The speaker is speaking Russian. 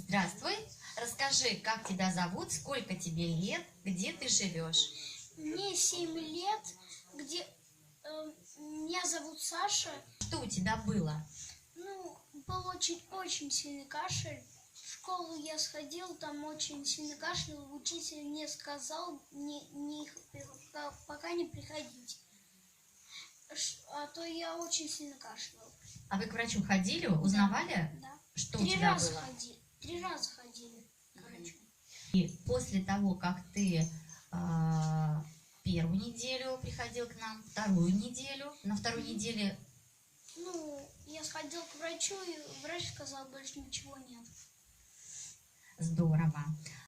Здравствуй. Расскажи, как тебя зовут, сколько тебе лет, где ты живешь? Мне 7 лет, меня зовут Саша. Что у тебя было? Был очень сильный кашель. В школу я сходил, там очень сильный кашель. Учитель мне сказал пока не приходить. А то я очень сильно кашлял. А вы к врачу ходили, узнавали, Да. что у тебя было? 3 раза ходили к врачу. И после того, как ты первую неделю приходил к нам, вторую неделю, на второй неделе... Я сходил к врачу, и врач сказал, больше ничего нет. Здорово.